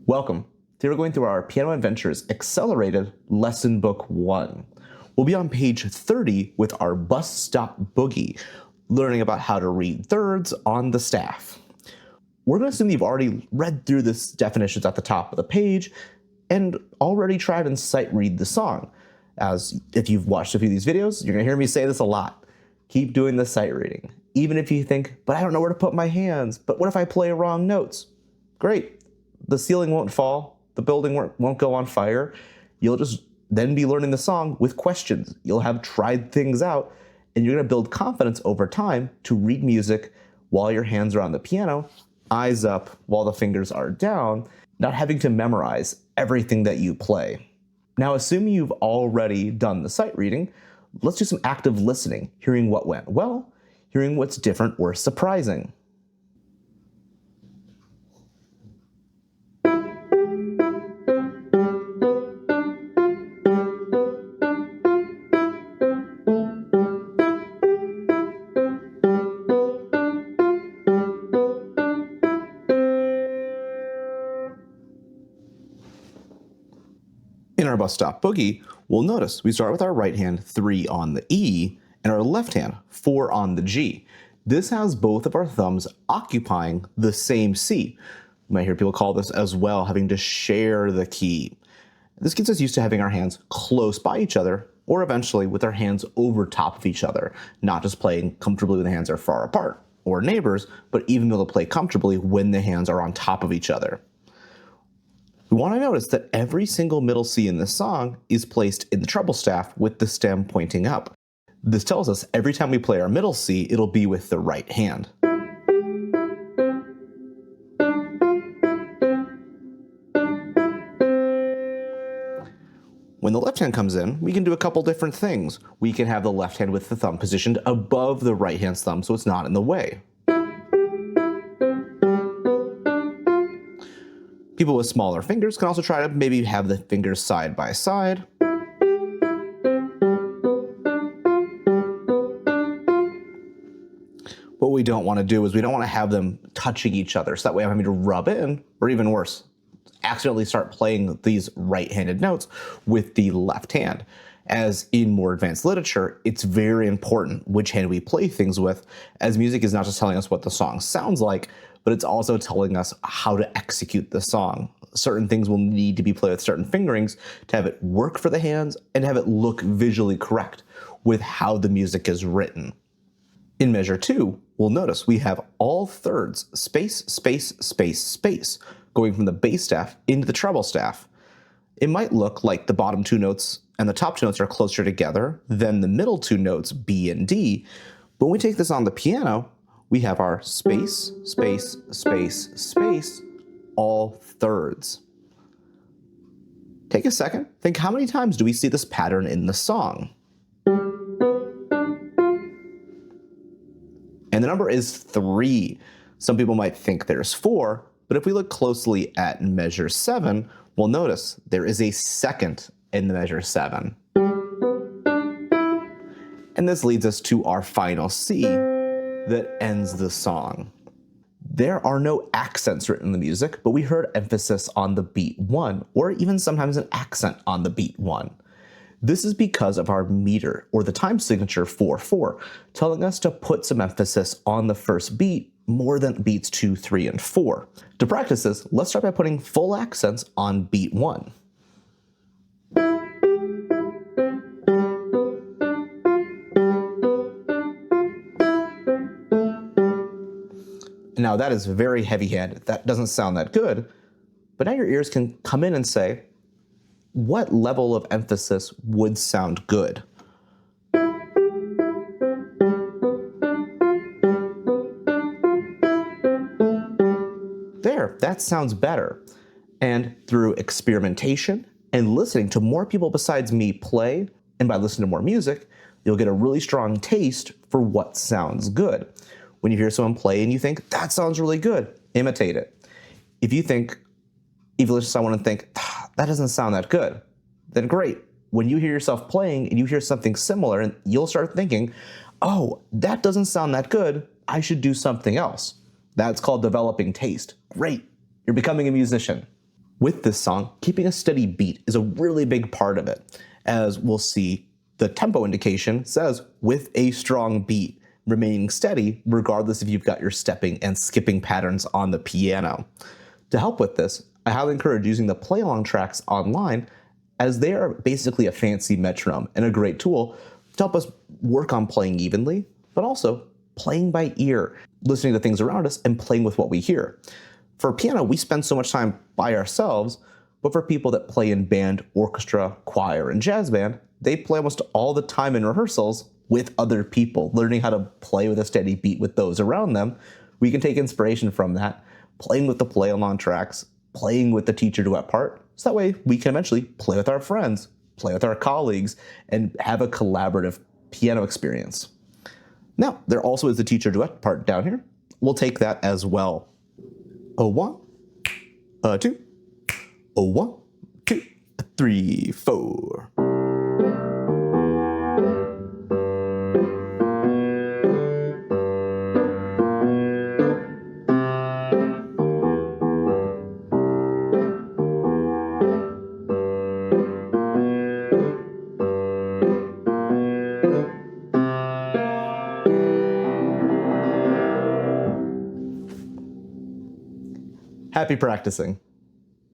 Welcome. Today we're going through our Piano Adventures Accelerated Lesson Book 1. We'll be on page 30 with our Bus Stop Boogie, learning about how to read thirds on the staff. We're going to assume you've already read through the definitions at the top of the page and already tried and sight read the song. As if you've watched a few of these videos, you're going to hear me say this a lot. Keep doing the sight reading. Even if you think, but I don't know where to put my hands, but what if I play wrong notes? Great. The ceiling won't fall, the building won't go on fire. You'll just then be learning the song with questions. You'll have tried things out, and you're going to build confidence over time to read music while your hands are on the piano, eyes up while the fingers are down, not having to memorize everything that you play. Now, assuming you've already done the sight reading, let's do some active listening, hearing what went well, hearing what's different or surprising. In our Bus Stop Boogie, we'll notice we start with our right hand 3 on the E and our left hand 4 on the G. This has both of our thumbs occupying the same C. You might hear people call this as well having to share the key. This gets us used to having our hands close by each other or eventually with our hands over top of each other, not just playing comfortably when the hands are far apart or neighbors, but even be able to play comfortably when the hands are on top of each other. We want to notice that every single middle C in this song is placed in the treble staff with the stem pointing up. This tells us every time we play our middle C, it'll be with the right hand. When the left hand comes in, we can do a couple different things. We can have the left hand with the thumb positioned above the right hand's thumb so it's not in the way. People with smaller fingers can also try to maybe have the fingers side by side. What we don't want to do is we don't want to have them touching each other, so that way I'm having to rub in, or even worse, accidentally start playing these right-handed notes with the left hand. As in more advanced literature, it's very important which hand we play things with, as music is not just telling us what the song sounds like, but it's also telling us how to execute the song. Certain things will need to be played with certain fingerings to have it work for the hands and have it look visually correct with how the music is written. In measure 2, we'll notice we have all thirds, space, space, space, space, going from the bass staff into the treble staff. It might look like the bottom 2 notes and the top 2 notes are closer together than the middle 2 notes, B and D. But when we take this on the piano, we have our space, space, space, space, all thirds. Take a second, think how many times do we see this pattern in the song? And the number is 3. Some people might think there's 4, but if we look closely at measure 7, we'll notice there is a second in the measure 7. And this leads us to our final C that ends the song. There are no accents written in the music, but we heard emphasis on the beat 1, or even sometimes an accent on the beat 1. This is because of our meter, or the time signature 4/4, telling us to put some emphasis on the first beat more than beats 2, 3, and 4. To practice this, let's start by putting full accents on beat 1. Now that is very heavy-handed. That doesn't sound that good, but now your ears can come in and say, what level of emphasis would sound good? There, that sounds better. And through experimentation and listening to more people besides me play, and by listening to more music, you'll get a really strong taste for what sounds good. When you hear someone play and you think, that sounds really good, imitate it. If you listen to someone and think, that doesn't sound that good, then great. When you hear yourself playing and you hear something similar, and you'll start thinking, oh, that doesn't sound that good, I should do something else. That's called developing taste. Great, you're becoming a musician. With this song, keeping a steady beat is a really big part of it. As we'll see, the tempo indication says with a strong beat, remaining steady regardless if you've got your stepping and skipping patterns on the piano. To help with this, I highly encourage using the play-along tracks online, as they are basically a fancy metronome and a great tool to help us work on playing evenly, but also playing by ear, listening to things around us and playing with what we hear. For piano, we spend so much time by ourselves, but for people that play in band, orchestra, choir, and jazz band, they play almost all the time in rehearsals with other people, learning how to play with a steady beat with those around them. We can take inspiration from that, playing with the play-along tracks, playing with the teacher duet part, so that way we can eventually play with our friends, play with our colleagues, and have a collaborative piano experience. Now, there also is the teacher duet part down here. We'll take that as well. A 1, a 2, a 1, 2, 3, 4. Happy practicing.